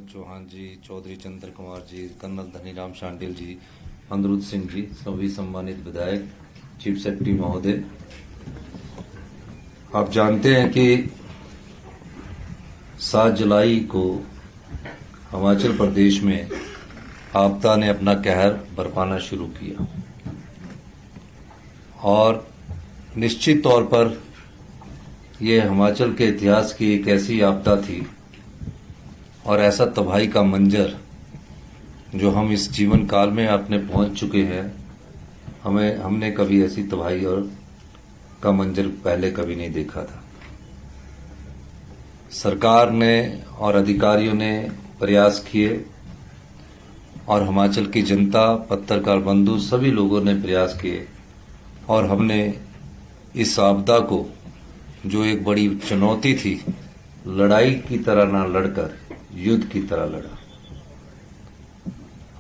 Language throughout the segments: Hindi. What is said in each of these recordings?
चौहान जी, चौधरी चंद्र कुमार जी, कर्नल धनीराम शांडिल जी, अनिरुद्ध सिंह जी, सभी सम्मानित विधायक, चीफ सेक्रेटरी महोदय, आप जानते हैं कि 7 जुलाई को हिमाचल प्रदेश में आपदा ने अपना कहर बरपाना शुरू किया और निश्चित तौर पर यह हिमाचल के इतिहास की एक ऐसी आपदा थी और ऐसा तबाही का मंजर जो हम इस जीवन काल में अपने पहुंच चुके हैं, हमने कभी ऐसी तबाही और का मंजर पहले कभी नहीं देखा था। सरकार ने और अधिकारियों ने प्रयास किए और हिमाचल की जनता, पत्रकार बंधु, सभी लोगों ने प्रयास किए और हमने इस आपदा को, जो एक बड़ी चुनौती थी, लड़ाई की तरह ना लड़कर युद्ध की तरह लड़ा।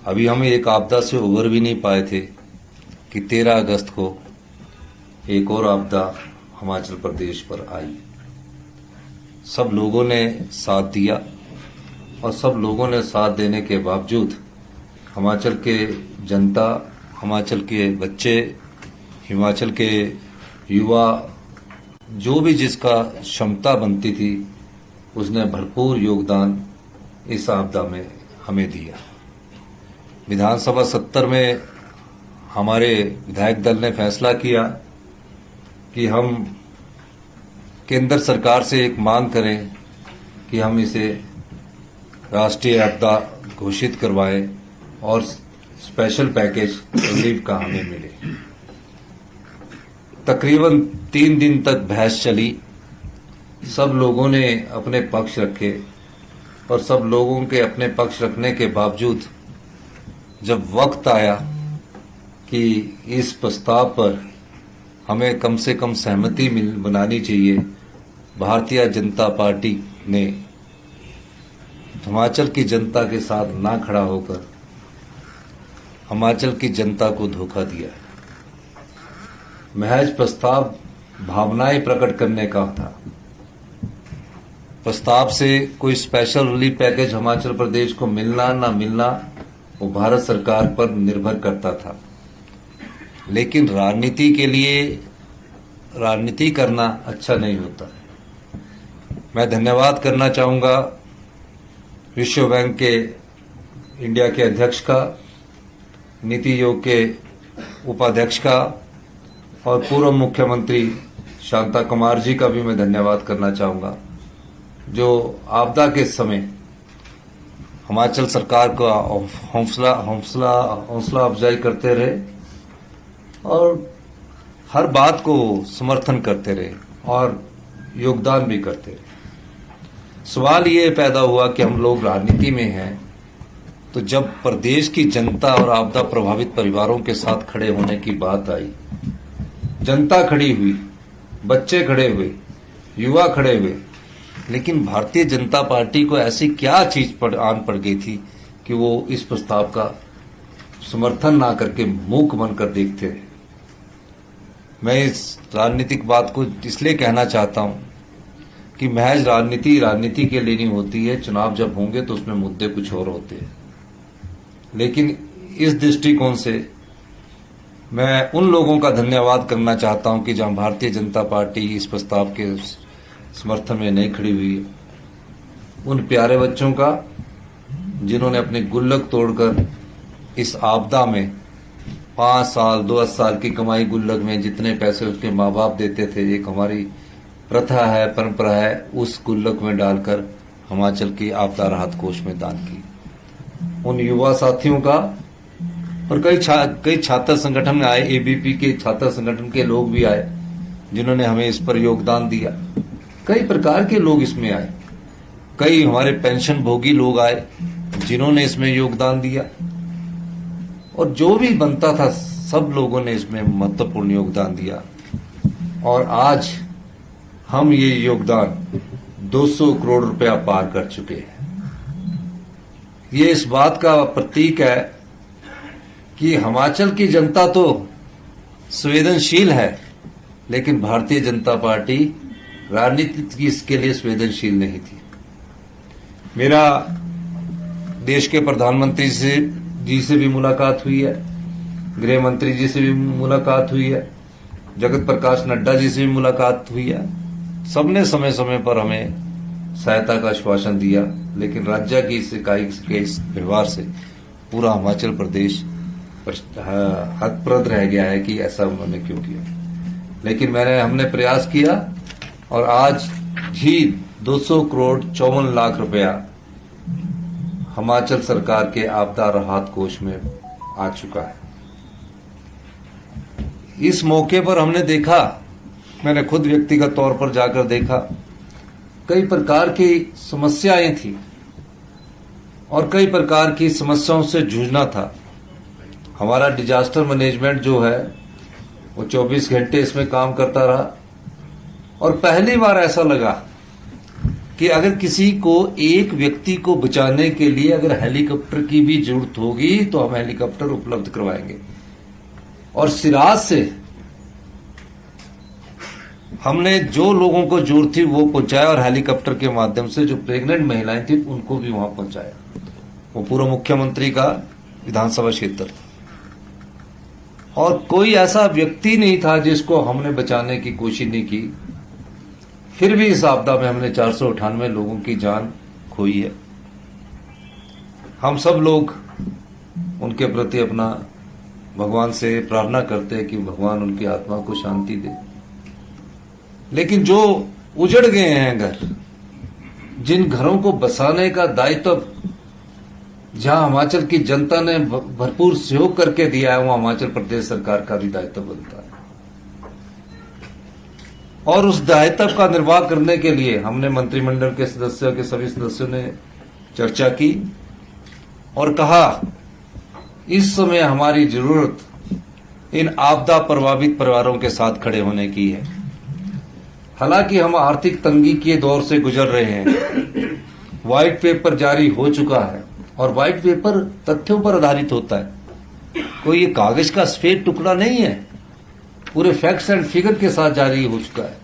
अभी हम एक आपदा से उबर भी नहीं पाए थे कि 13 अगस्त को एक और आपदा हिमाचल प्रदेश पर आई। सब लोगों ने साथ दिया और सब लोगों ने साथ देने के बावजूद हिमाचल के जनता, हिमाचल के बच्चे, हिमाचल के युवा, जो भी जिसका क्षमता बनती थी, उसने भरपूर योगदान इस आपदा में हमें दिया। विधानसभा 70 में हमारे विधायक दल ने फैसला किया कि हम केंद्र सरकार से एक मांग करें कि हम इसे राष्ट्रीय आपदा घोषित करवाएं और स्पेशल पैकेज रिलीफ का हमें मिले। तकरीबन 3 दिन तक बहस चली, सब लोगों ने अपने पक्ष रखे और सब लोगों के अपने पक्ष रखने के बावजूद जब वक्त आया कि इस प्रस्ताव पर हमें कम से कम सहमति बनानी चाहिए, भारतीय जनता पार्टी ने हिमाचल की जनता के साथ ना खड़ा होकर हिमाचल की जनता को धोखा दिया। महज प्रस्ताव भावनाएं प्रकट करने का था। प्रस्ताव से कोई special relief package Himachal Pradesh को मिलना ना मिलना वो भारत सरकार पर निर्भर करता था। लेकिन राजनीति के लिए राजनीति करना अच्छा नहीं होता। मैं धन्यवाद करना चाहूंगा विश्व बैंक के इंडिया के अध्यक्ष का, नीति आयोग के उपाध्यक्ष का और पूर्व मुख्यमंत्री शांता कुमार जी का भी मैं धन्यवाद करना चाहूंगा, जो आपदा के समय हिमाचल सरकार का हौसला अफजाई करते रहे और हर बात को समर्थन करते रहे और योगदान भी करते रहे। सवाल ये पैदा हुआ कि हम लोग राजनीति में हैं, तो जब प्रदेश की जनता और आपदा प्रभावित परिवारों के साथ खड़े होने की बात आई, जनता खड़ी हुई, बच्चे खड़े हुए, युवा खड़े हुए, लेकिन भारतीय जनता पार्टी को ऐसी क्या चीज आन पड़ गई थी कि वो इस प्रस्ताव का समर्थन ना करके मूक बनकर देखते रहे। मैं इस राजनीतिक बात को इसलिए कहना चाहता हूं कि महज राजनीति के लिए नहीं होती है। चुनाव जब होंगे तो उसमें मुद्दे कुछ और होते हैं, लेकिन इस दृष्टिकोण से मैं उन लोगों का धन्यवाद करना चाहता हूं कि जहां भारतीय जनता पार्टी इस प्रस्ताव के समर्थन में नहीं खड़ी हुई है, उन प्यारे बच्चों का जिन्होंने अपने गुल्लक तोड़कर इस आपदा में 5 साल 10 साल की कमाई गुल्लक में जितने पैसे उसके माँ बाप देते थे, एक हमारी प्रथा है, परंपरा है, उस गुल्लक में डालकर हिमाचल की आपदा राहत कोष में दान की। उन युवा साथियों का और कई छात्र संगठन में आए, एबीपी के छात्र संगठन के लोग भी आए जिन्होंने हमें इस पर योगदान दिया। कई प्रकार के लोग इसमें आए, कई हमारे पेंशन भोगी लोग आए जिन्होंने इसमें योगदान दिया और जो भी बनता था सब लोगों ने इसमें महत्वपूर्ण योगदान दिया और आज हम ये योगदान 200 करोड़ रुपया पार कर चुके हैं। ये इस बात का प्रतीक है कि हिमाचल की जनता तो संवेदनशील है, लेकिन भारतीय जनता पार्टी राजनीति की इसके लिए संवेदनशील नहीं थी। मेरा देश के प्रधानमंत्री जी से भी मुलाकात हुई है, गृह मंत्री जी से भी मुलाकात हुई है, जगत प्रकाश नड्डा जी से भी मुलाकात हुई है। सबने समय समय पर हमें सहायता का आश्वासन दिया, लेकिन राज्य की इस इकाई के इस व्यवहार से पूरा हिमाचल प्रदेश हतप्रद रह गया है कि ऐसा उन्होंने क्यों किया। लेकिन हमने प्रयास किया और आज ही 200 करोड़ 54 लाख रुपया हिमाचल सरकार के आपदा राहत कोष में आ चुका है। इस मौके पर हमने देखा, मैंने खुद व्यक्तिगत तौर पर जाकर देखा, कई प्रकार की समस्याएं थी और कई प्रकार की समस्याओं से जूझना था। हमारा डिजास्टर मैनेजमेंट जो है वो 24 घंटे इसमें काम करता रहा और पहली बार ऐसा लगा कि अगर किसी को, एक व्यक्ति को बचाने के लिए अगर हेलीकॉप्टर की भी जरूरत होगी तो हम हेलीकॉप्टर उपलब्ध करवाएंगे। और सिराज से हमने जो लोगों को जरूरत थी वो पहुंचाया और हेलीकॉप्टर के माध्यम से जो प्रेग्नेंट महिलाएं थी उनको भी वहां पहुंचाया। वो पूर्व मुख्यमंत्री का विधानसभा क्षेत्र और कोई ऐसा व्यक्ति नहीं था जिसको हमने बचाने की कोशिश नहीं की। फिर भी इस आपदा में हमने 498 लोगों की जान खोई है। हम सब लोग उनके प्रति अपना भगवान से प्रार्थना करते हैं कि भगवान उनकी आत्मा को शांति दे। लेकिन जो उजड़ गए हैं घर, जिन घरों को बसाने का दायित्व जहां हिमाचल की जनता ने भरपूर सहयोग करके दिया है, वहां हिमाचल प्रदेश सरकार का भी दायित्व बनता है। और उस दायित्व का निर्वाह करने के लिए हमने मंत्रिमंडल के सदस्यों के सभी सदस्यों ने चर्चा की और कहा इस समय हमारी जरूरत इन आपदा प्रभावित परिवारों के साथ खड़े होने की है। हालांकि हम आर्थिक तंगी के दौर से गुजर रहे हैं। व्हाइट पेपर जारी हो चुका है और व्हाइट पेपर तथ्यों पर आधारित होता है। कोई ये कागज का सफेद टुकड़ा नहीं है, पूरे फैक्ट्स एंड फिगर के साथ जारी हो चुका है।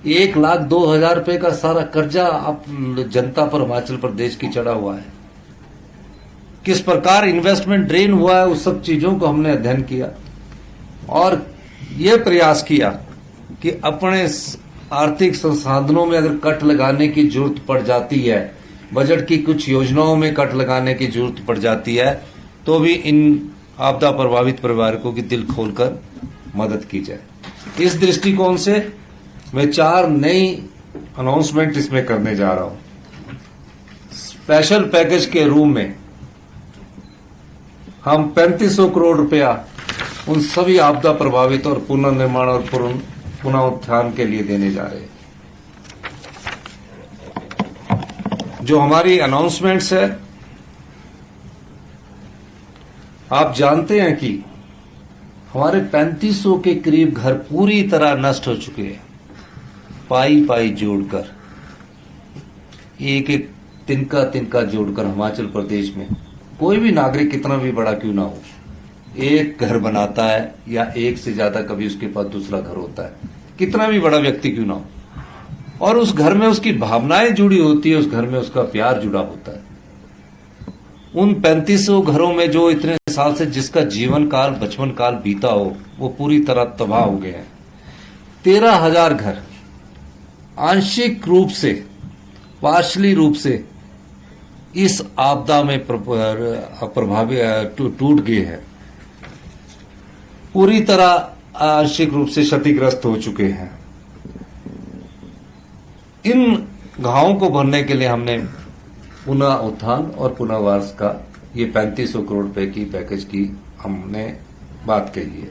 1,02,000 रुपए का सारा कर्जा अब जनता पर हिमाचल प्रदेश की चढ़ा हुआ है। किस प्रकार इन्वेस्टमेंट ड्रेन हुआ है, उस सब चीजों को हमने अध्ययन किया और ये प्रयास किया कि अपने आर्थिक संसाधनों में अगर कट लगाने की जरूरत पड़ जाती है, बजट की कुछ योजनाओं में कट लगाने की जरूरत पड़ जाती है, तो भी इन आपदा प्रभावित परिवारों की दिल खोलकर मदद की जाए। इस दृष्टिकोण से मैं 4 नई अनाउंसमेंट इसमें करने जा रहा हूं। स्पेशल पैकेज के रूप में हम 3500 करोड़ रुपया उन सभी आपदा प्रभावित और पुनर्निर्माण और पुनः उत्थान के लिए देने जा रहे हैं। जो हमारी अनाउंसमेंट्स है, आप जानते हैं कि हमारे 3500 के करीब घर पूरी तरह नष्ट हो चुके हैं। पाई पाई जोड़कर, एक एक तिनका तिनका जोड़कर हिमाचल प्रदेश में कोई भी नागरिक कितना भी बड़ा क्यों ना हो, एक घर बनाता है या एक से ज्यादा कभी उसके पास दूसरा घर होता है, कितना भी बड़ा व्यक्ति क्यों ना हो, और उस घर में उसकी भावनाएं जुड़ी होती है, उस घर में उसका प्यार जुड़ा होता है। उन 3500 घरों में जो इतने साल से जिसका जीवन काल, बचपन काल बीता हो, वो पूरी तरह तबाह हो गए हैं। 13,000 घर आंशिक रूप से, पार्शली रूप से इस आपदा में प्रभावित टूट गए हैं, पूरी तरह आंशिक रूप से क्षतिग्रस्त हो चुके हैं। इन घावों को भरने के लिए हमने पुनः उत्थान और पुनर्वास का ये 3500 करोड़ रुपए की पैकेज की हमने बात कही है।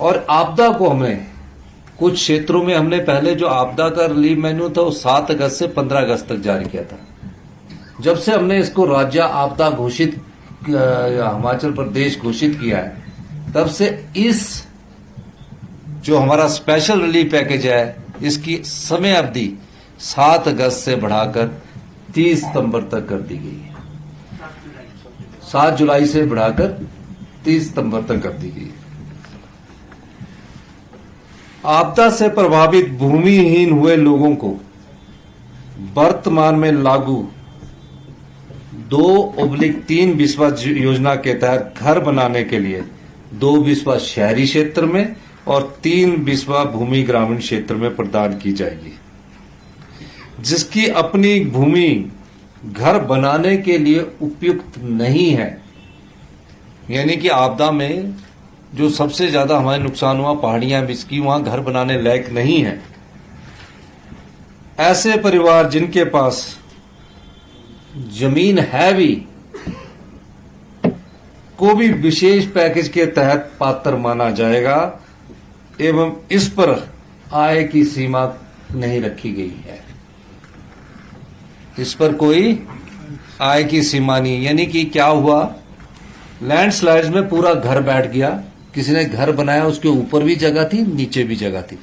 और आपदा को हमें कुछ क्षेत्रों में हमने पहले जो आपदा का रिलीफ मेन्यू था वो 7 अगस्त से 15 अगस्त तक जारी किया था। जब से हमने इसको राज्य आपदा घोषित, हिमाचल प्रदेश घोषित किया है, तब से इस जो हमारा स्पेशल रिलीफ पैकेज है, इसकी समय अवधि 7 अगस्त से बढ़ाकर 30 सितंबर तक कर दी गई है। 7 जुलाई से बढ़ाकर 30 सितंबर तक कर दी गई है। आपदा से प्रभावित भूमिहीन हुए लोगों को वर्तमान में लागू 2/3 बिस्वा योजना के तहत घर बनाने के लिए 2 बिस्वा शहरी क्षेत्र में और 3 बिस्वा भूमि ग्रामीण क्षेत्र में प्रदान की जाएगी। जिसकी अपनी भूमि घर बनाने के लिए उपयुक्त नहीं है, यानी कि आपदा में जो सबसे ज्यादा हमारे नुकसान हुआ पहाड़ियां बिस्की, वहां घर बनाने लायक नहीं है, ऐसे परिवार जिनके पास जमीन है भी को भी विशेष पैकेज के तहत पात्र माना जाएगा एवं इस पर आय की सीमा नहीं रखी गई है। इस पर कोई आय की सीमा नहीं, यानी कि क्या हुआ, लैंडस्लाइड्स में पूरा घर बैठ गया, किसी ने घर बनाया, उसके ऊपर भी जगह थी नीचे भी जगह थी,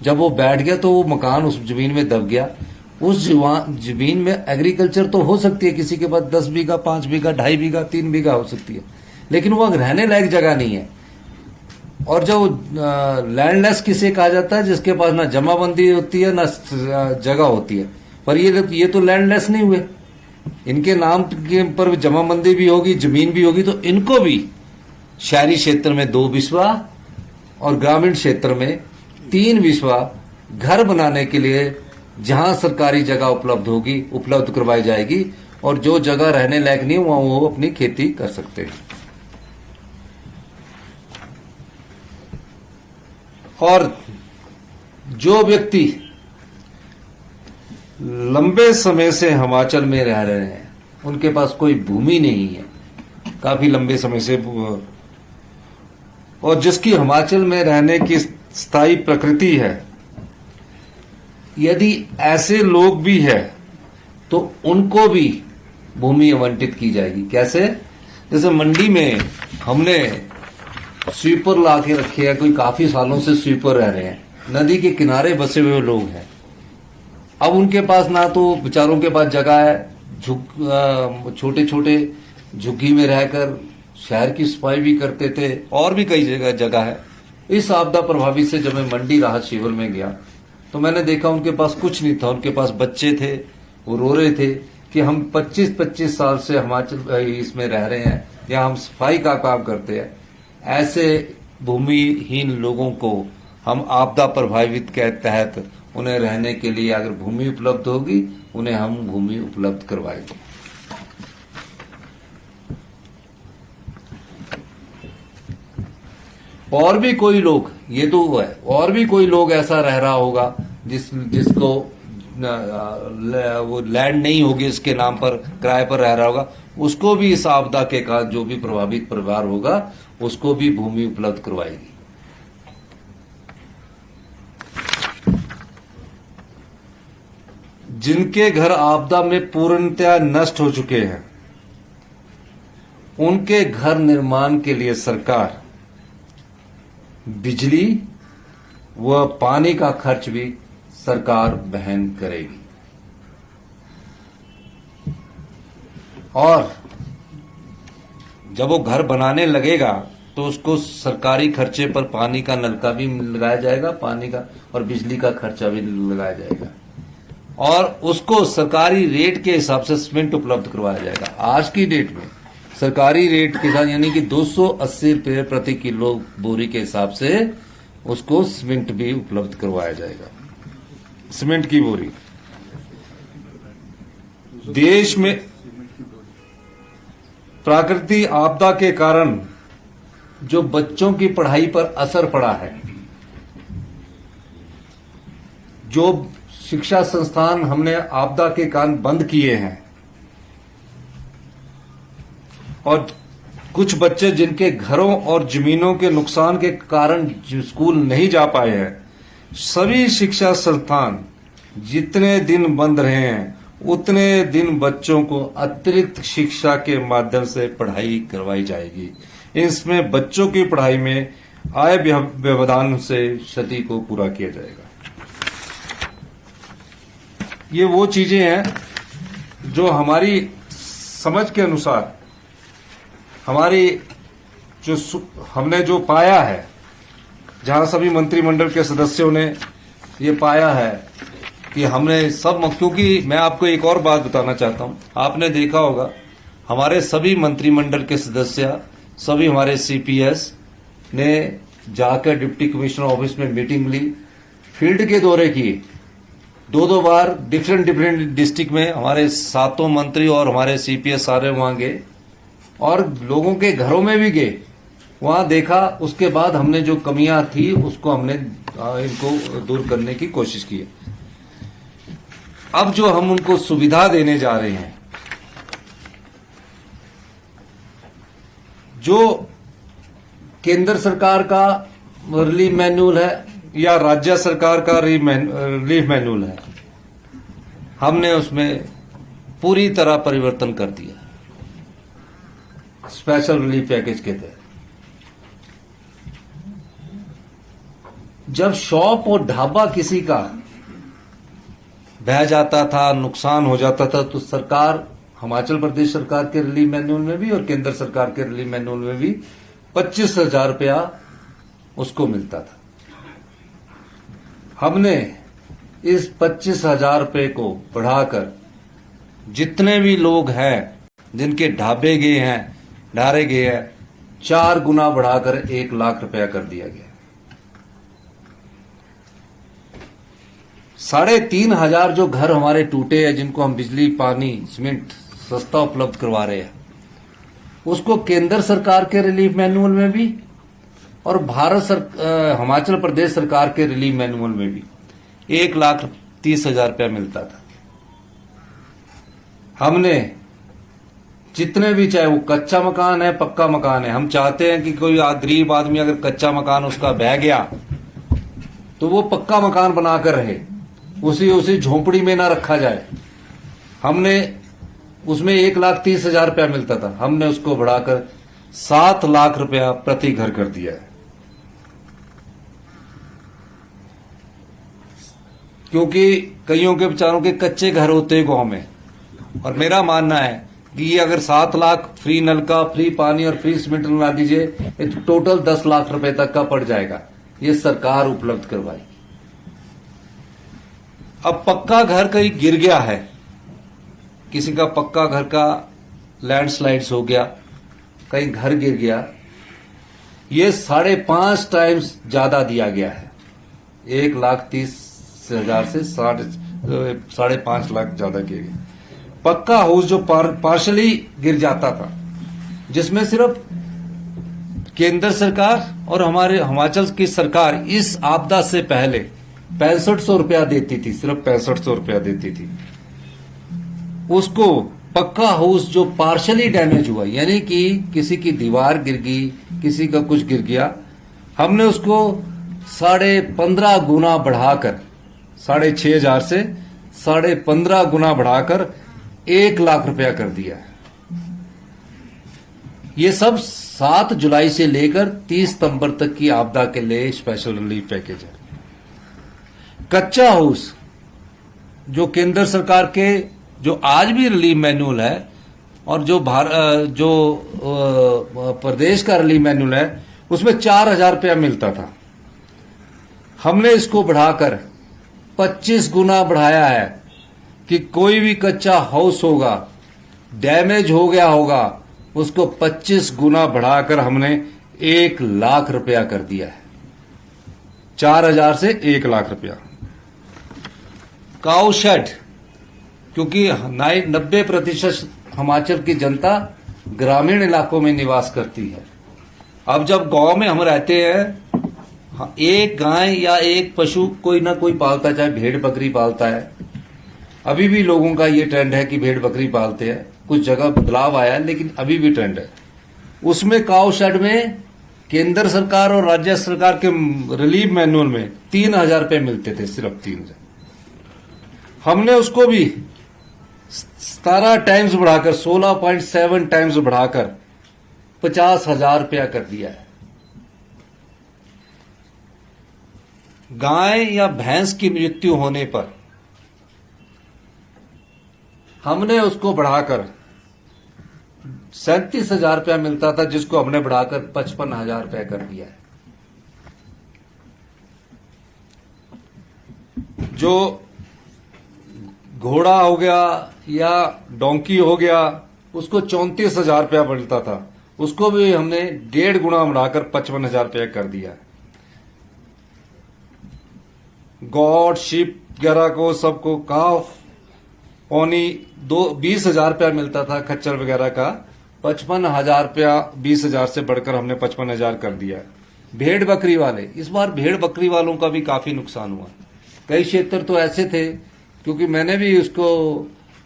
जब वो बैठ गया तो वो मकान उस जमीन में दब गया। उस जमीन में एग्रीकल्चर तो हो सकती है, किसी के पास 10 बीघा 5 बीघा 2.5 बीघा 3 बीघा हो सकती है, लेकिन वो रहने लायक जगह नहीं है। और जो लैंडलेस किसे कहा जाता है, जिसके पास ना जमाबंदी होती है ना जगह होती है, पर ये तो लैंडलेस नहीं हुए, इनके नाम के पर जमाबंदी भी होगी, जमीन भी होगी, तो इनको भी शहरी क्षेत्र में 2 बिस्वा और ग्रामीण क्षेत्र में 3 बिस्वा घर बनाने के लिए जहां सरकारी जगह उपलब्ध होगी उपलब्ध करवाई जाएगी, और जो जगह रहने लायक नहीं वहां वो अपनी खेती कर सकते हैं। और जो व्यक्ति लंबे समय से हिमाचल में रह रहे हैं, उनके पास कोई भूमि नहीं है काफी लंबे समय से, और जिसकी हिमाचल में रहने की स्थायी प्रकृति है, यदि ऐसे लोग भी है तो उनको भी भूमि आवंटित की जाएगी। कैसे? जैसे मंडी में हमने स्वीपर ला के रखे हैं, कोई काफी सालों से स्वीपर रह रहे हैं, नदी के किनारे बसे हुए लोग हैं, अब उनके पास ना तो बेचारों के पास जगह है, छोटे छोटे झुग्गी में रहकर शहर की सफाई भी करते थे, और भी कई जगह है। इस आपदा प्रभावित से जब मैं मंडी राहत शिविर में गया तो मैंने देखा उनके पास कुछ नहीं था, उनके पास बच्चे थे, वो रो रहे थे कि हम 25-25 साल से हिमाचल इसमें रह रहे हैं या हम सफाई का काम करते हैं। ऐसे भूमिहीन लोगों को हम आपदा प्रभावित के तहत उन्हें रहने के लिए अगर भूमि उपलब्ध होगी, उन्हें हम भूमि उपलब्ध करवाएंगे। और भी कोई लोग, ये तो हुआ है, और भी कोई लोग ऐसा रह रहा होगा जिसको वो लैंड नहीं होगी, इसके नाम पर किराए पर रह रहा होगा, उसको भी इस आपदा के कारण जो भी प्रभावित परिवार होगा उसको भी भूमि उपलब्ध करवाएगी। जिनके घर आपदा में पूर्णतया नष्ट हो चुके हैं, उनके घर निर्माण के लिए सरकार बिजली व पानी का खर्च भी सरकार वहन करेगी। और जब वो घर बनाने लगेगा तो उसको सरकारी खर्चे पर पानी का नलका भी लगाया जाएगा, पानी का और बिजली का खर्चा भी लगाया जाएगा, और उसको सरकारी रेट के हिसाब से सीमेंट उपलब्ध करवाया जाएगा। आज की डेट में सरकारी रेट के साथ, यानी कि 280 रुपये प्रति किलो बोरी के हिसाब से उसको सीमेंट भी उपलब्ध करवाया जाएगा। सीमेंट की बोरी देश में प्राकृतिक आपदा के कारण जो बच्चों की पढ़ाई पर असर पड़ा है, जो शिक्षा संस्थान हमने आपदा के कारण बंद किए हैं, और कुछ बच्चे जिनके घरों और जमीनों के नुकसान के कारण स्कूल नहीं जा पाए हैं, सभी शिक्षा संस्थान जितने दिन बंद रहे हैं उतने दिन बच्चों को अतिरिक्त शिक्षा के माध्यम से पढ़ाई करवाई जाएगी। इसमें बच्चों की पढ़ाई में आय व्यवधान से क्षति को पूरा किया जाएगा। ये वो चीजें हैं जो हमारी समझ के अनुसार, हमारी जो हमने जो पाया है, जहां सभी मंत्रिमंडल के सदस्यों ने ये पाया है कि हमने सब, क्योंकि मैं आपको एक और बात बताना चाहता हूं, आपने देखा होगा हमारे सभी मंत्रिमंडल के सदस्य, सभी हमारे सीपीएस ने जाकर डिप्टी कमिश्नर ऑफिस में मीटिंग ली, फील्ड के दौरे किए, दो बार डिफरेंट डिस्ट्रिक्ट में हमारे सातों मंत्री और हमारे सीपीएस सारे वहां गए और लोगों के घरों में भी गए, वहां देखा। उसके बाद हमने जो कमियां थी उसको हमने इनको दूर करने की कोशिश की। अब जो हम उनको सुविधा देने जा रहे हैं, जो केंद्र सरकार का रिलीफ मैनुअल है या राज्य सरकार का रिलीफ मैनुअल है, हमने उसमें पूरी तरह परिवर्तन कर दिया स्पेशल रिलीफ पैकेज के तहत। जब शॉप और ढाबा किसी का बह जाता था, नुकसान हो जाता था, तो सरकार, हिमाचल प्रदेश सरकार के रिलीफ मैनुअल में भी और केंद्र सरकार के रिलीफ मैनुअल में भी 25,000 रुपया उसको मिलता था। हमने इस 25,000 रुपये को बढ़ाकर जितने भी लोग हैं जिनके ढाबे गए हैं, ढारे गए हैं, 4 गुना बढ़ाकर 1 लाख रुपया कर दिया गया। 3,500 जो घर हमारे टूटे हैं, जिनको हम बिजली, पानी, सीमेंट सस्ता उपलब्ध करवा रहे हैं, उसको केंद्र सरकार के रिलीफ मैनुअल में भी और हिमाचल प्रदेश सरकार के रिलीफ मैनुअल में भी 1,30,000 रुपया मिलता था। हमने जितने भी, चाहे वो कच्चा मकान है, पक्का मकान है, हम चाहते हैं कि कोई गरीब आदमी अगर कच्चा मकान उसका बह गया तो वो पक्का मकान बनाकर रहे, उसी झोपड़ी में ना रखा जाए। हमने उसमें 1,30,000 रुपया मिलता था, हमने उसको बढ़ाकर 7 लाख रुपया प्रति घर कर दिया है। क्योंकि कईयों के बेचारों के कच्चे घर होते हैं गांव में, और मेरा मानना है कि ये अगर 7 लाख फ्री नलका, फ्री पानी और फ्री सीमेंट लगा दीजिए, तो टोटल 10 लाख रुपए तक का पड़ जाएगा। ये सरकार उपलब्ध करवाई। अब पक्का घर कहीं गिर गया है, किसी का पक्का घर का लैंडस्लाइड्स हो गया, कहीं घर गिर गया, ये 5.5 टाइम्स ज्यादा दिया गया है। 1,30,000 से 5.5 लाख ज्यादा किए गए। पक्का हाउस जो पार्शली गिर जाता था, जिसमें सिर्फ केंद्र सरकार और हमारे हिमाचल की सरकार इस आपदा से पहले 6500 रुपया देती थी, सिर्फ 6500 रुपया देती थी। उसको पक्का हाउस जो पार्शली डैमेज हुआ, यानी कि किसी की दीवार गिर गई, किसी का कुछ गिर गया, हमने उसको 15.5 गुना बढ़ाकर, 6,500 से 15.5 गुना बढ़ाकर 1 लाख रुपया कर दिया है। ये सब 7 जुलाई से लेकर 30 सितंबर तक की आपदा के लिए स्पेशल रिलीफ पैकेज है। कच्चा हाउस जो केंद्र सरकार के, जो आज भी रिलीफ मैनुअल है, और जो प्रदेश का रिलीफ मैनुअल है, उसमें 4,000 रुपया मिलता था। हमने इसको बढ़ाकर 25 गुना बढ़ाया है कि कोई भी कच्चा हाउस होगा, डैमेज हो गया होगा, उसको 25 गुना बढ़ाकर हमने 1 लाख रुपया कर दिया है। 4,000 से 1 लाख रुपया। काऊ शेड, क्योंकि 90% हिमाचल की जनता ग्रामीण इलाकों में निवास करती है। अब जब गांव में हम रहते हैं, एक गाय या एक पशु कोई ना कोई पालता है, चाहे भेड़ बकरी पालता है। अभी भी लोगों का ये ट्रेंड है कि भेड़ बकरी पालते हैं, कुछ जगह बदलाव आया है, लेकिन अभी भी ट्रेंड है। उसमें काऊ शेड में केंद्र सरकार और राज्य सरकार के रिलीफ मैनुअल में 3,000 रुपये मिलते थे, सिर्फ 3,000। हमने उसको भी 17 टाइम्स बढ़ाकर, 16.7 टाइम्स बढ़ाकर 50,000 रुपया कर दिया है। गाय या भैंस की मृत्यु होने पर हमने उसको बढ़ाकर 37,000 रुपया मिलता था, जिसको हमने बढ़ाकर 55,000 रुपया कर दिया है। जो घोड़ा हो गया या डोंकी हो गया, उसको 34,000 रुपया मिलता था, उसको भी हमने 1.5 गुना बढ़ाकर 55,000 रुपया कर दिया। गॉड, शिप वगैरह को, सबको काफ, पौनी 20,000 रुपया मिलता था खच्चर वगैरह का, 55,000 रुपया 20,000 से बढ़कर हमने 55,000 कर दिया। भेड़ बकरी वाले, इस बार भेड़ बकरी वालों का भी काफी नुकसान हुआ। कई क्षेत्र तो ऐसे थे, क्योंकि मैंने भी उसको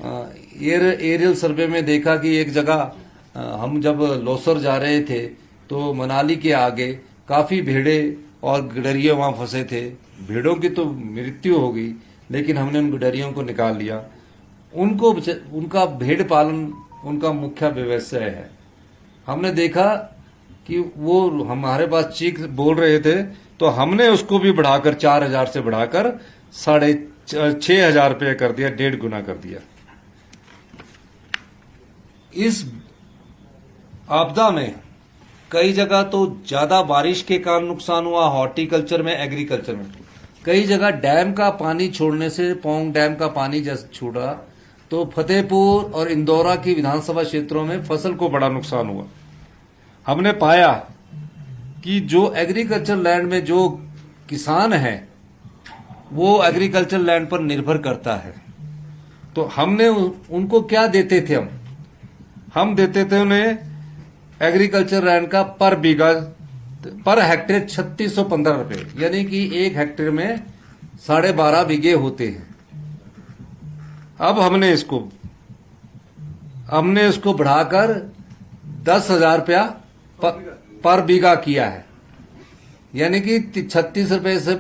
एरियल सर्वे में देखा कि एक जगह हम जब लोसर जा रहे थे तो मनाली के आगे काफी भेड़े और गडरिये वहां फंसे थे। भेड़ों की तो मृत्यु हो गई, लेकिन हमने उन गडरियों को निकाल लिया। उनका भेड़ पालन उनका मुख्य व्यवसाय है। हमने देखा कि वो हमारे पास चीख बोल रहे थे, तो हमने उसको भी बढ़ाकर 4,000 से बढ़ाकर 6,500 रुपये कर दिया, 1.5 गुना कर दिया। इस आपदा में कई जगह तो ज्यादा बारिश के कारण नुकसान हुआ, हॉर्टिकल्चर में, एग्रीकल्चर में। कई जगह डैम का पानी छोड़ने से, पोंग डैम का पानी जैसे छोड़ा तो फतेहपुर और इंदौरा की विधानसभा क्षेत्रों में फसल को बड़ा नुकसान हुआ। हमने पाया कि जो एग्रीकल्चर लैंड में जो किसान है वो एग्रीकल्चर लैंड पर निर्भर करता है, तो हमने उनको क्या देते थे, हम देते थे उन्हें एग्रीकल्चर लैंड का पर हेक्टेयर 3615 रुपए, यानी कि 1 हेक्टेयर में 12.5 बीघे होते हैं। अब हमने इसको बढ़ाकर 10,000 रुपया पर बीघा किया है, यानी कि 36 रुपए से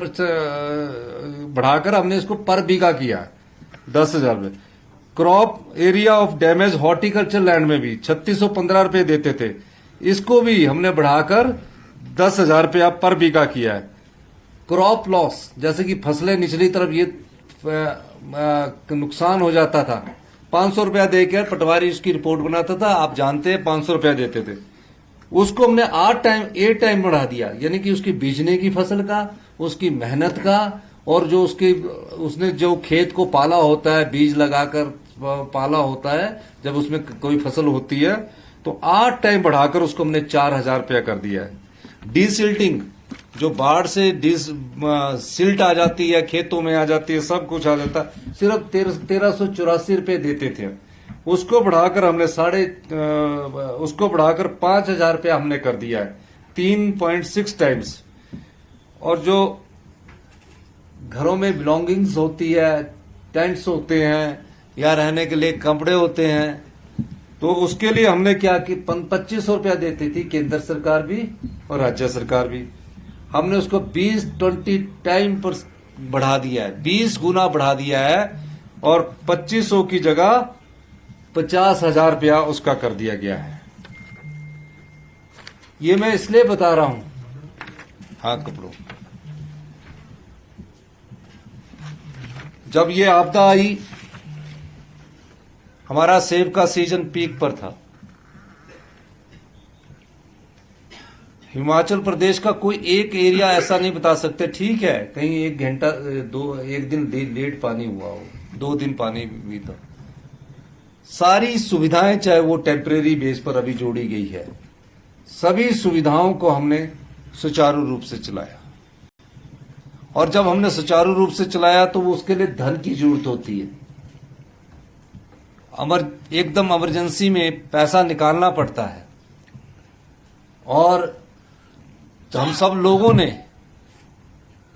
बढ़ाकर हमने इसको पर बीघा किया है 10,000 रुपए। Crop area of damage horticulture land में भी 3615 रुपए देते थे, इसको भी हमने बढ़ाकर 10,000 रुपया पर बीघा किया है। क्रॉप लॉस, जैसे कि फसलें निचली तरफ ये नुकसान हो जाता था, 500 रुपया देकर पटवारी उसकी रिपोर्ट बनाता था, आप जानते हैं 500 रुपया देते थे, उसको हमने 8 टाइम बढ़ा दिया, यानी कि उसकी बीजने की फसल का, उसकी मेहनत का, और जो उसने जो खेत को पाला होता है, बीज लगाकर पाला होता है, जब उसमें कोई फसल होती है तो 8 टाइम बढ़ाकर उसको हमने 4,000 रुपया कर दिया है। डीसिल्टिंग, जो बाढ़ से सिल्ट आ जाती है, खेतों में आ जाती है, सब कुछ आ जाता है, सिर्फ 1384 रुपये देते थे, उसको बढ़ाकर हमने उसको बढ़ाकर 5,000 रुपया हमने कर दिया है, 3.6 टाइम्स। और जो घरों में बिलोंगिंग्स होती है, टेंट्स होते हैं या रहने के लिए कपड़े होते हैं, तो उसके लिए हमने क्या कि 2500 रुपया देती थी केंद्र सरकार भी और राज्य सरकार भी, हमने उसको 20 टाइम पर बढ़ा दिया है, 20 गुना बढ़ा दिया है, और 2500 की जगह 50,000 रुपया उसका कर दिया गया है। ये मैं इसलिए बता रहा हूं, हाँ कपड़ों, जब ये आपदा आई हमारा सेब का सीजन पीक पर था। हिमाचल प्रदेश का कोई एक एरिया ऐसा नहीं बता सकते, ठीक है कहीं 1 घंटा 1 दिन लेट पानी हुआ हो, 2 दिन पानी भी था, सारी सुविधाएं चाहे वो टेम्परेरी बेस पर अभी जोड़ी गई है, सभी सुविधाओं को हमने सुचारू रूप से चलाया। और जब हमने सुचारू रूप से चलाया तो उसके लिए धन की जरूरत होती है, एकदम इमरजेंसी में पैसा निकालना पड़ता है। और हम सब लोगों ने,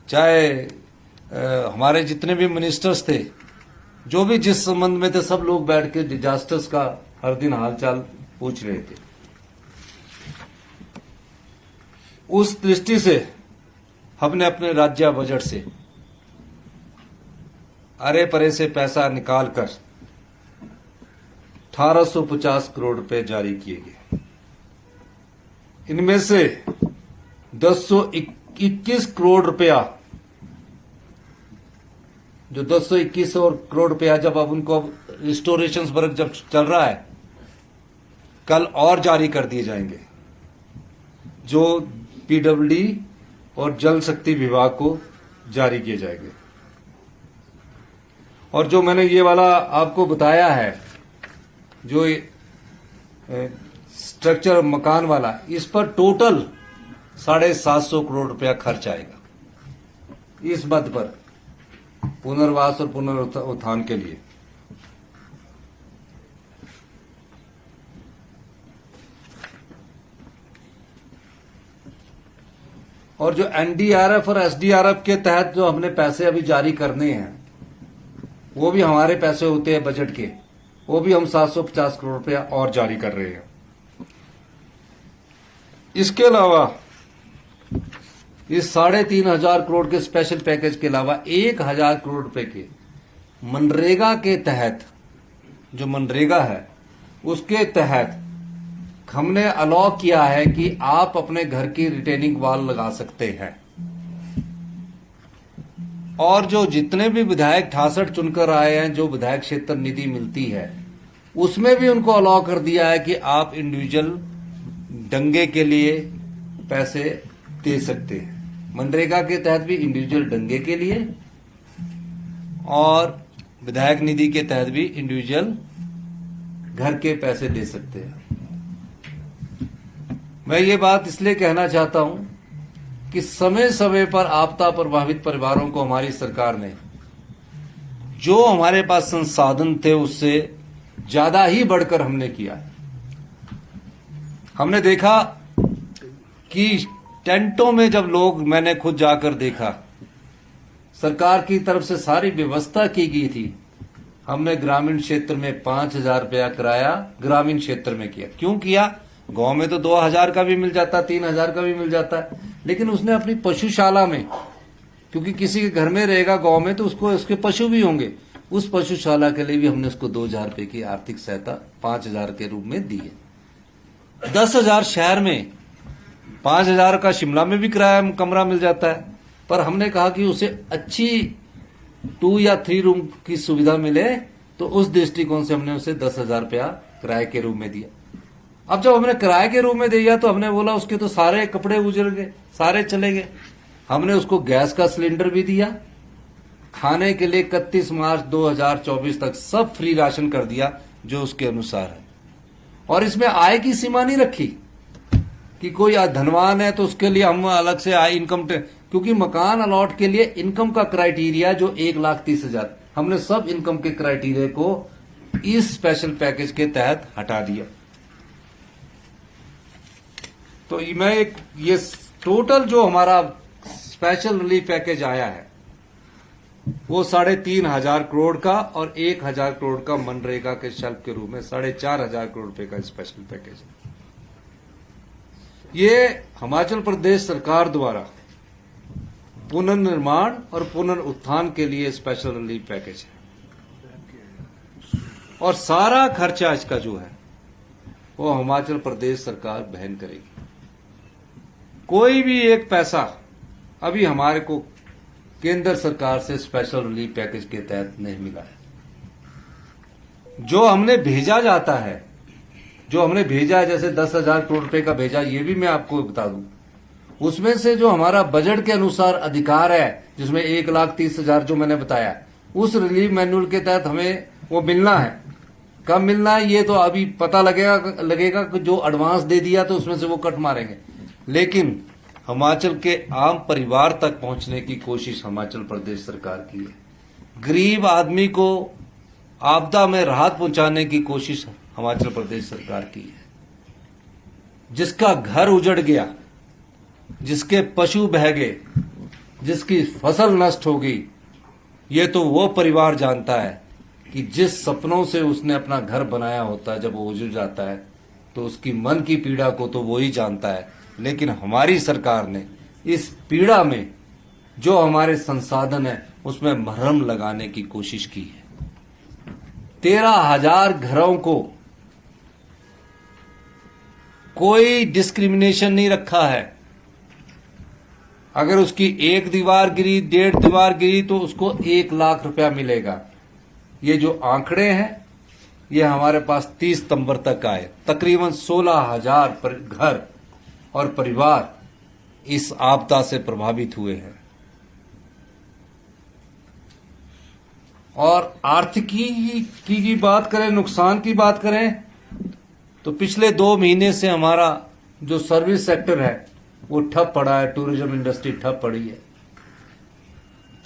चाहे हमारे जितने भी मिनिस्टर्स थे, जो भी जिस संबंध में थे, सब लोग बैठ के डिजास्टर्स का हर दिन हालचाल पूछ रहे थे। उस दृष्टि से हमने अपने राज्य बजट से अरे परे से पैसा निकालकर 1850 करोड़ रुपए जारी किए गए। इनमें से 221 करोड़ रुपया, जो 221 और करोड़ रुपया, जब अब उनको रिस्टोरेशन वर्क जब चल रहा है, कल और जारी कर दिए जाएंगे, जो पीडब्ल्यूडी और जल शक्ति विभाग को जारी किए जाएंगे। और जो मैंने ये वाला आपको बताया है, जो स्ट्रक्चर मकान वाला, इस पर टोटल 750 करोड़ रुपया खर्च आएगा इस मद पर, पुनर्वास और पुनरुत्थान के लिए। और जो एनडीआरएफ और एसडीआरएफ के तहत जो हमने पैसे अभी जारी करने हैं, वो भी हमारे पैसे होते हैं बजट के, वो भी हम 750 करोड़ रुपया और जारी कर रहे हैं। इसके अलावा इस 3,500 करोड़ के स्पेशल पैकेज के अलावा 1,000 करोड़ रुपए के मनरेगा के तहत, जो मनरेगा है उसके तहत हमने अलाउ किया है कि आप अपने घर की रिटेनिंग वॉल लगा सकते हैं। और जो जितने भी विधायक 68 चुनकर आए हैं, जो विधायक क्षेत्र निधि मिलती है, उसमें भी उनको अलाउ कर दिया है कि आप इंडिविजुअल दंगे के लिए पैसे दे सकते हैं। मनरेगा के तहत भी इंडिविजुअल दंगे के लिए और विधायक निधि के तहत भी इंडिविजुअल घर के पैसे दे सकते हैं। मैं ये बात इसलिए कहना चाहता हूं कि समय समय पर आपदा प्रभावित परिवारों को हमारी सरकार ने जो हमारे पास संसाधन थे उससे ज्यादा ही बढ़कर हमने किया। हमने देखा कि टेंटों में जब लोग, मैंने खुद जाकर देखा, सरकार की तरफ से सारी व्यवस्था की गई थी। हमने ग्रामीण क्षेत्र में 5,000 रुपया किराया ग्रामीण क्षेत्र में किया। क्यों किया? गांव में तो 2,000 का भी मिल जाता, 3,000 का भी मिल जाता है, लेकिन उसने अपनी पशुशाला में, क्योंकि किसी के घर में रहेगा गांव में तो उसको उसके पशु भी होंगे, उस पशुशाला के लिए भी हमने उसको 2,000 रुपए की आर्थिक सहायता 5,000 के रूप में दी है। 10,000 शहर में, 5,000 का शिमला में भी किराया कमरा मिल जाता है, पर हमने कहा कि उसे अच्छी 2 या 3 रूम की सुविधा मिले, तो उस दृष्टिकोण से हमने उसे 10,000 रुपया किराए के रूप में दिया। अब जब हमने किराए के रूप में दिया तो हमने बोला उसके तो सारे कपड़े उजड़ गए, सारे चले गए। हमने उसको गैस का सिलेंडर भी दिया, खाने के लिए 31 मार्च 2024 तक सब फ्री राशन कर दिया जो उसके अनुसार है। और इसमें आय की सीमा नहीं रखी कि कोई धनवान है तो उसके लिए हम अलग से आय इनकम, क्योंकि मकान अलॉट के लिए इनकम का क्राइटेरिया जो 1,30,000, हमने सब इनकम के क्राइटेरिया को इस स्पेशल पैकेज के तहत हटा दिया। तो मैं ये टोटल जो हमारा स्पेशल रिलीफ पैकेज आया है वो 3,500 करोड़ का और 1,000 करोड़ का मनरेगा के शेल्फ के रूप में 4,500 करोड़ रुपए का स्पेशल पैकेज है। ये हिमाचल प्रदेश सरकार द्वारा पुनर्निर्माण और पुनरुत्थान के लिए स्पेशल रिलीफ पैकेज है, और सारा खर्चा इसका जो है वो हिमाचल प्रदेश सरकार वहन करेगी। कोई भी एक पैसा अभी हमारे को केंद्र सरकार से स्पेशल रिलीफ पैकेज के तहत नहीं मिला है। जो हमने भेजा जाता है, जो हमने भेजा है, जैसे 10,000 करोड़ रुपए का भेजा, ये भी मैं आपको बता दूं, उसमें से जो हमारा बजट के अनुसार अधिकार है, जिसमें 1,30,000 जो मैंने बताया, उस रिलीफ मैनुअल के तहत हमें वो मिलना है। कब मिलना है ये तो अभी पता लगेगा कि जो एडवांस दे दिया तो उसमें से वो कट मारेंगे, लेकिन हिमाचल के आम परिवार तक पहुंचने की कोशिश हिमाचल प्रदेश सरकार की है। गरीब आदमी को आपदा में राहत पहुंचाने की कोशिश हिमाचल प्रदेश सरकार की है। जिसका घर उजड़ गया, जिसके पशु बह गए, जिसकी फसल नष्ट हो गई, ये तो वो परिवार जानता है कि जिस सपनों से उसने अपना घर बनाया होता है, जब वो उजड़ जाता है तो उसकी मन की पीड़ा को तो वो ही जानता है। लेकिन हमारी सरकार ने इस पीड़ा में जो हमारे संसाधन है उसमें मरहम लगाने की कोशिश की है। 13,000 घरों को कोई डिस्क्रिमिनेशन नहीं रखा है। अगर उसकी 1 दीवार गिरी, 1.5 दीवार गिरी तो उसको 1 लाख रुपया मिलेगा। ये जो आंकड़े हैं ये हमारे पास 30 सितंबर तक आए। तकरीबन 16,000 घर और परिवार इस आपदा से प्रभावित हुए हैं। और आर्थिकी की बात करें, नुकसान की बात करें, तो पिछले 2 महीने से हमारा जो सर्विस सेक्टर है वो ठप पड़ा है। टूरिज्म इंडस्ट्री ठप पड़ी है।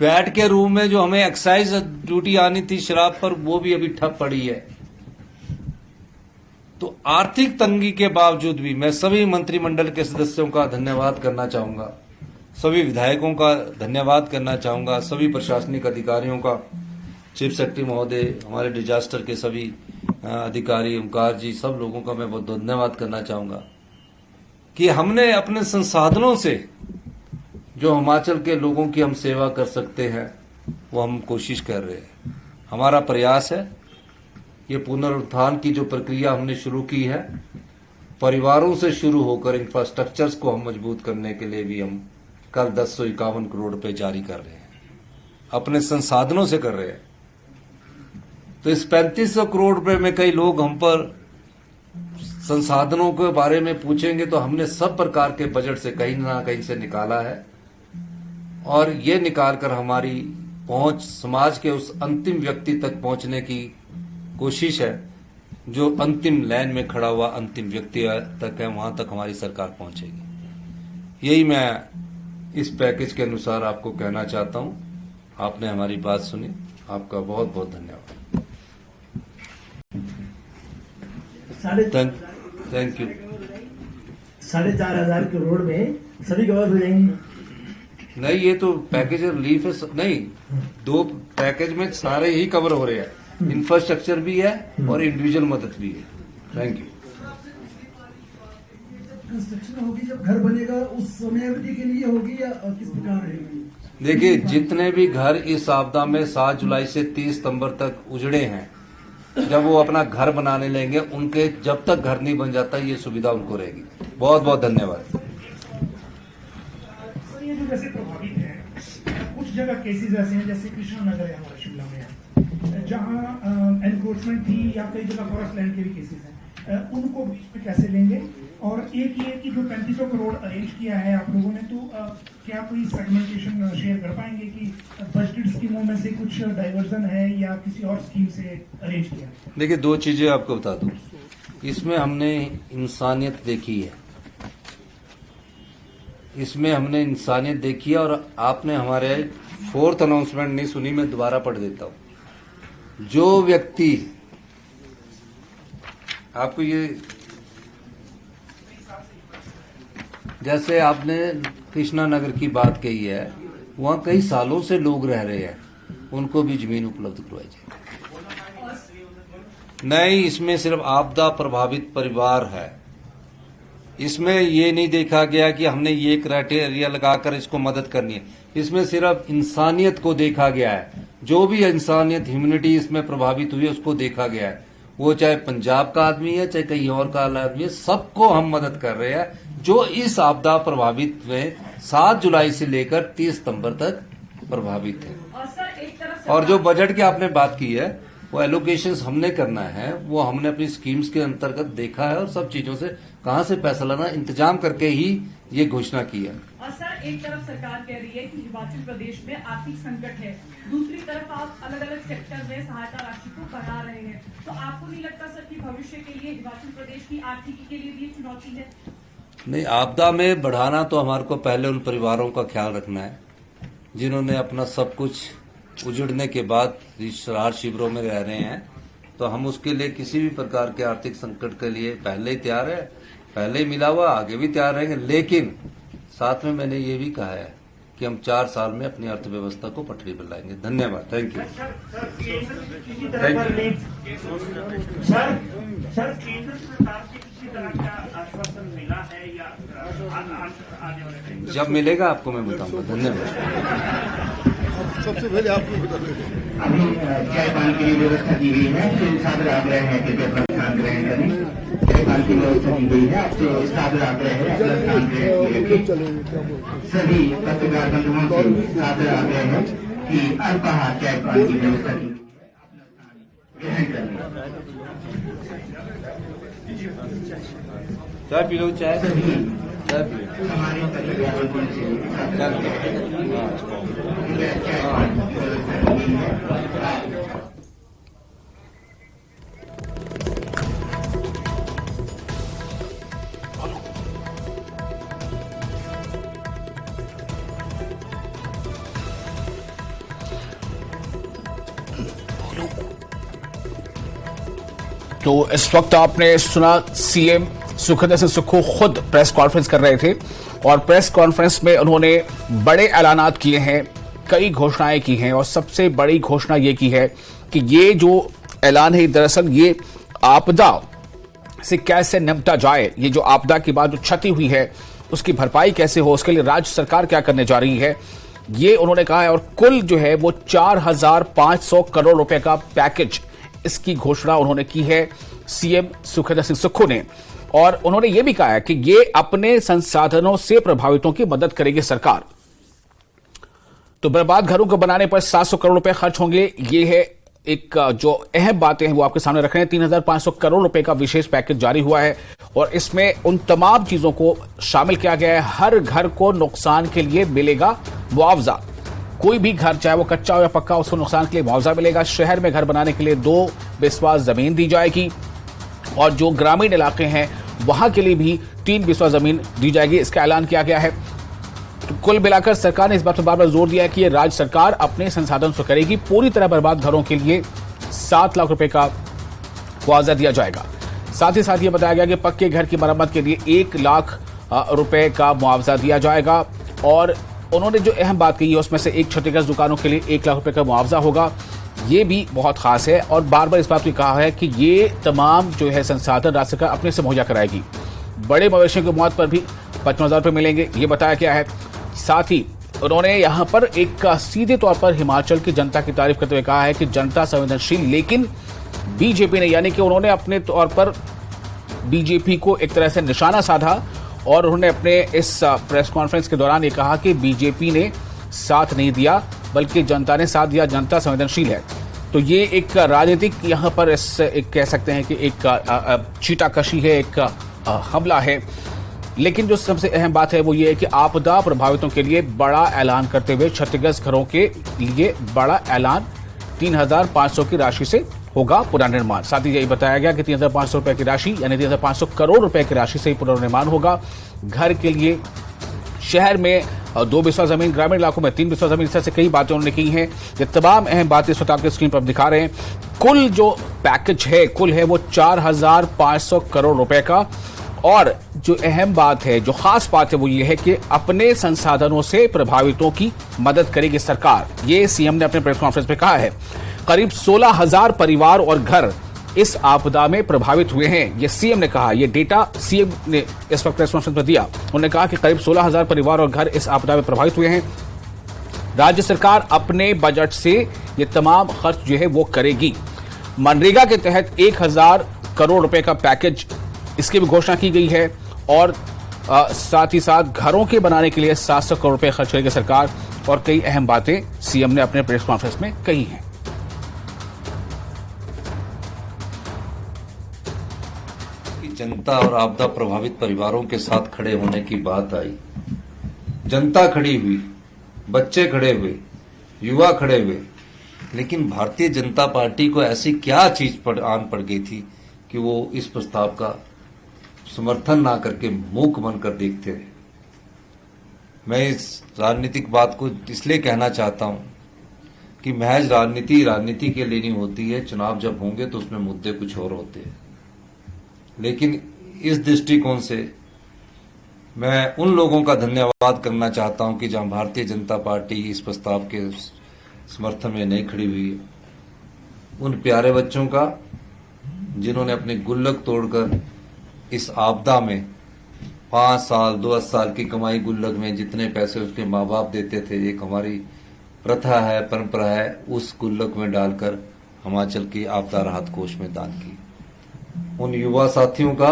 पैट के रूम में जो हमें एक्साइज ड्यूटी आनी थी शराब पर, वो भी अभी ठप पड़ी है। तो आर्थिक तंगी के बावजूद भी मैं सभी मंत्रिमंडल के सदस्यों का धन्यवाद करना चाहूंगा, सभी विधायकों का धन्यवाद करना चाहूंगा, सभी प्रशासनिक अधिकारियों का, चीफ सेक्रेटरी महोदय, हमारे डिजास्टर के सभी अधिकारी, ओमकार जी, सब लोगों का मैं बहुत धन्यवाद करना चाहूंगा कि हमने अपने संसाधनों से जो हिमाचल के लोगों की हम सेवा कर सकते हैं वो हम कोशिश कर रहे हैं। हमारा प्रयास है ये पुनरुत्थान की जो प्रक्रिया हमने शुरू की है, परिवारों से शुरू होकर इंफ्रास्ट्रक्चर्स को हम मजबूत करने के लिए भी हम कल 1051 करोड़ रुपए जारी कर रहे हैं, अपने संसाधनों से कर रहे हैं। तो इस 3500 करोड़ रुपए में कई लोग हम पर संसाधनों के बारे में पूछेंगे, तो हमने सब प्रकार के बजट से कहीं ना कहीं से निकाला है और ये निकालकर हमारी पहुंच समाज के उस अंतिम व्यक्ति तक पहुंचने की कोशिश है। जो अंतिम लाइन में खड़ा हुआ अंतिम व्यक्ति तक है, वहां तक हमारी सरकार पहुंचेगी। यही मैं इस पैकेज के अनुसार आपको कहना चाहता हूं। आपने हमारी बात सुनी, आपका बहुत बहुत धन्यवाद। Thank you. 4,500 करोड़ में सभी कवर हो जाएंगे? नहीं, ये तो पैकेज रिलीफ है। नहीं, 2 पैकेज में सारे ही कवर हो रहे हैं। इंफ्रास्ट्रक्चर भी है और इंडिविजुअल मदद भी है। Thank you. कंस्ट्रक्शन होगी जब घर बनेगा उस समय अवधि के लिए होगी या किस प्रकार रहेगी? देखिए, जितने भी घर इस आपदा में 7 जुलाई से 30 सितंबर तक उजड़े हैं, जब वो अपना घर बनाने लेंगे, उनके जब तक घर नहीं बन जाता ये सुविधा उनको रहेगी। बहुत बहुत धन्यवाद। सर, ये जो जैसे प्रभावित है, कुछ जगह केसेस ऐसे हैं जैसे कृष्णा नगर है हमारे शिमला में, जहां एनक्रोचमेंट थी या कई जगह फॉरेस्ट लैंड के भी केसेस हैं, उनको बीच में कैसे लेंगे? और एक ये कि जो 3500 करोड़ अरेंज किया है आप लोगों ने, तो क्या कोई सेगमेंटेशन शेयर कर पाएंगे कि बजटेड स्कीमों में से कुछ डाइवर्जन है या किसी और स्कीम से अरेंज किया? देखिए, 2 चीजें आपको बता दूं। इसमें हमने इंसानियत देखी है, इसमें हमने इंसानियत देखी है। और आपने हमारे 4th अनाउंसमेंट नहीं सुनी, मैं दोबारा पढ़ देता हूं। जो व्यक्ति आपको ये, जैसे आपने कृष्णा नगर की बात कही है, वहां कई सालों से लोग रह रहे हैं, उनको भी जमीन उपलब्ध करवाई जाए। नहीं, इसमें सिर्फ आपदा प्रभावित परिवार है। इसमें ये नहीं देखा गया कि हमने ये क्राइटेरिया लगाकर इसको मदद करनी है। इसमें सिर्फ इंसानियत को देखा गया है। जो भी इंसानियत, ह्यूमैनिटी इसमें प्रभावित हुई है, उसको देखा गया है। वो चाहे पंजाब का आदमी है, चाहे कहीं और का आदमी है, सबको हम मदद कर रहे हैं जो इस आपदा प्रभावित में 7 जुलाई से लेकर 30 सितंबर तक प्रभावित है। और जो बजट की आपने बात की है, वो एलोकेशंस हमने करना है, वो हमने अपनी स्कीम्स के अंतर्गत देखा है और सब चीजों से कहां से पैसा लाना इंतजाम करके ही ये घोषणा की है। और सर, एक तरफ सरकार कह रही है कि हिमाचल प्रदेश में आर्थिक संकट है, दूसरी तरफ आप अलग अलग सेक्टर में सहायता राशि को बढ़ा रहे हैं, तो आपको नहीं लगता सर कि भविष्य के लिए हिमाचल प्रदेश की आर्थिकी के लिए भी चुनौती है? नहीं, आपदा में बढ़ाना तो हमारे को पहले उन परिवारों का ख्याल रखना है जिन्होंने अपना सब कुछ उजड़ने के बाद राहत शिविरों में रह रहे हैं। तो हम उसके लिए किसी भी प्रकार के आर्थिक संकट के लिए पहले ही तैयार है, पहले ही मिला हुआ, आगे भी तैयार रहेंगे। लेकिन साथ में मैंने ये भी कहा है कि हम 4 साल में अपनी अर्थव्यवस्था को पटरी पर लाएंगे। धन्यवाद। Thank you. सर, केंद्र सरकार से किसी तरह का आश्वासन मिला है या आने वाले? जब मिलेगा आपको मैं बताऊंगा। धन्यवाद। सबसे पहले आपको बता दें। अभी चायपान की व्यवस्था की गई है, तो छात्र आग्रह है कि अपना स्थान ग्रहण करें। चायपान की व्यवस्था की गई है, तो छात्र आग्रह है अपना स्थान ग्रहण करें। सभी पत्रकार बंधुओं से छात्र आग्रह है कि अल्पाहार चायपान की व्यवस्था की गई है, अपना स्थान ग्रहण करने चाय पी लो, चाय सभी चाय पी लो। हमारे अभिभावकों से तो इस वक्त आपने सुना सीएम सुखविंदर सिंह सुक्खू खुद प्रेस कॉन्फ्रेंस कर रहे थे और प्रेस कॉन्फ्रेंस में उन्होंने बड़े ऐलानात किए हैं, कई घोषणाएं की हैं और सबसे बड़ी घोषणा ये की है कि ये जो ऐलान है दरअसल ये आपदा से कैसे निपटा जाए, ये जो आपदा के बाद जो क्षति हुई है उसकी भरपाई कैसे हो, उसके लिए राज्य सरकार क्या करने जा रही है, ये उन्होंने कहा है। और कुल जो है वो 4,500 करोड़ रुपए का पैकेज, इसकी घोषणा उन्होंने की है सीएम सुखविंदर सिंह सुक्खू ने। और उन्होंने ये भी कहा है कि ये अपने संसाधनों से प्रभावितों की मदद करेगी सरकार। तो बर्बाद घरों को बनाने पर 700 करोड़ रुपए खर्च होंगे, ये है एक जो अहम बातें हैं वो आपके सामने रख रहे हैं। 3,500 करोड़ रुपए का विशेष पैकेज जारी हुआ है और इसमें उन तमाम चीजों को शामिल किया गया है। हर घर को नुकसान के लिए मिलेगा मुआवजा, कोई भी घर चाहे वो कच्चा हो या पक्का, उसको नुकसान के लिए मुआवजा मिलेगा। शहर में घर बनाने के लिए 2 बिस्वा जमीन दी जाएगी और जो ग्रामीण इलाके हैं वहां के लिए भी 3 बिस्वा जमीन दी जाएगी, इसका ऐलान किया गया है। तो कुल मिलाकर सरकार ने इस बात पर बार बार जोर दिया है कि ये राज्य सरकार अपने संसाधन से करेगी। पूरी तरह बर्बाद घरों के लिए 7 लाख रुपए का मुआवजा दिया जाएगा। साथ ही साथ ये बताया गया कि पक्के घर की मरम्मत के लिए 1 लाख रुपए का मुआवजा दिया जाएगा। और उन्होंने जो अहम बात कही है उसमें से एक क्षतिग्रस्त दुकानों के लिए 1 लाख रुपए का मुआवजा होगा, ये भी बहुत खास है। और बार बार इस बात को कहा है कि ये तमाम जो है संसाधन राज्य सरकार अपने से मुहैया कराएगी। बड़े मवेशियों की मौत पर भी 55,000 रुपए मिलेंगे, ये बताया गया है। साथ ही उन्होंने यहां पर एक सीधे तौर पर हिमाचल की जनता की तारीफ करते हुए कहा है कि जनता संवेदनशील, लेकिन बीजेपी ने, यानी कि उन्होंने अपने तौर पर बीजेपी को एक तरह से निशाना साधा और उन्होंने अपने इस प्रेस कॉन्फ्रेंस के दौरान ये कहा कि बीजेपी ने साथ नहीं दिया बल्कि जनता ने साथ दिया, जनता संवेदनशील है। तो ये एक राजनीतिक यहाँ पर एक कह सकते हैं कि एक चीटाकशी है, एक हमला है। लेकिन जो सबसे अहम बात है वो ये है कि आपदा प्रभावितों के लिए बड़ा ऐलान करते हुए क्षतिग्रस्त घरों के लिए बड़ा ऐलान 3,500 की राशि से होगा पुनर्निर्माण। साथ ही यही बताया गया कि 3,500 रुपए की राशि यानी 3,500 करोड़ रुपए की राशि से ही पुनर्निर्माण होगा। घर के लिए शहर में 2 बिस्वा जमीन, ग्रामीण इलाकों में 3 बिस्वा जमीन, इस तरह से कई बातें उन्होंने की हैं। ये तमाम अहम बातें इस वक्त आपके स्क्रीन पर दिखा रहे हैं। कुल जो पैकेज है कुल है वो 4,500 करोड़ रुपए का। और जो अहम बात है, जो खास बात है वो ये है कि अपने संसाधनों से प्रभावितों की मदद करेगी सरकार, ये सीएम ने अपने प्रेस कॉन्फ्रेंस में कहा है। करीब 16,000 परिवार और घर इस आपदा में प्रभावित हुए हैं, ये सीएम ने कहा। ये डेटा सीएम ने इस वक्त प्रेस कॉन्फ्रेंस में दिया। उन्होंने कहा कि करीब 16,000 परिवार और घर इस आपदा में प्रभावित हुए हैं। राज्य सरकार अपने बजट से ये तमाम खर्च जो है वो करेगी। मनरेगा के तहत 1,000 करोड़ रुपए का पैकेज, इसकी भी घोषणा की गई है। और साथ ही साथ घरों के बनाने के लिए 700 करोड़ रुपए खर्च करेगी सरकार। और कई अहम बातें सीएम ने अपने प्रेस कॉन्फ्रेंस में कही हैं। जनता और आपदा प्रभावित परिवारों के साथ खड़े होने की बात आई, जनता खड़ी हुई, बच्चे खड़े हुए, युवा खड़े हुए, लेकिन भारतीय जनता पार्टी को ऐसी क्या चीज आन पड़ गई थी कि वो इस प्रस्ताव का समर्थन ना करके मूक बनकर देखते रहे। मैं इस राजनीतिक बात को इसलिए कहना चाहता हूं कि महज राजनीति के लिए नहीं होती है। चुनाव जब होंगे तो उसमें मुद्दे कुछ और होते हैं। लेकिन इस दृष्टिकोण से मैं उन लोगों का धन्यवाद करना चाहता हूं कि जहां भारतीय जनता पार्टी इस प्रस्ताव के समर्थन में नहीं खड़ी हुई है, उन प्यारे बच्चों का जिन्होंने अपने गुल्लक तोड़कर इस आपदा में 5 साल 10 साल की कमाई गुल्लक में जितने पैसे उसके माँ बाप देते थे, एक हमारी प्रथा है, परंपरा है, उस गुल्लक में डालकर हिमाचल की आपदा राहत कोष में दान की। उन युवा साथियों का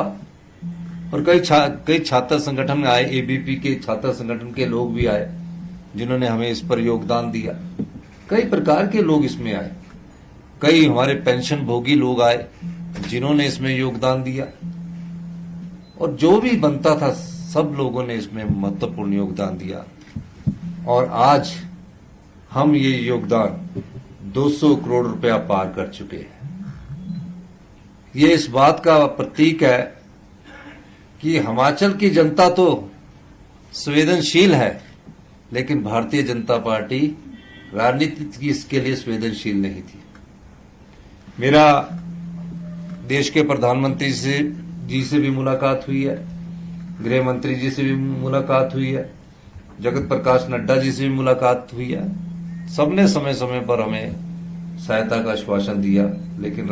और कई छात्र संगठन में आए, एबीपी के छात्र संगठन के लोग भी आए जिन्होंने हमें इस पर योगदान दिया। कई प्रकार के लोग इसमें आए, कई हमारे पेंशन भोगी लोग आए जिन्होंने इसमें योगदान दिया, और जो भी बनता था सब लोगों ने इसमें महत्वपूर्ण योगदान दिया। और आज हम ये योगदान 200 करोड़ रुपया पार कर चुके हैं। ये इस बात का प्रतीक है कि हिमाचल की जनता तो संवेदनशील है, लेकिन भारतीय जनता पार्टी राजनीति की इसके लिए संवेदनशील नहीं थी। मेरा देश के प्रधानमंत्री जी से भी मुलाकात हुई है, गृह मंत्री जी से भी मुलाकात हुई है, जगत प्रकाश नड्डा जी से भी मुलाकात हुई है। सबने समय समय पर हमें सहायता का आश्वासन दिया, लेकिन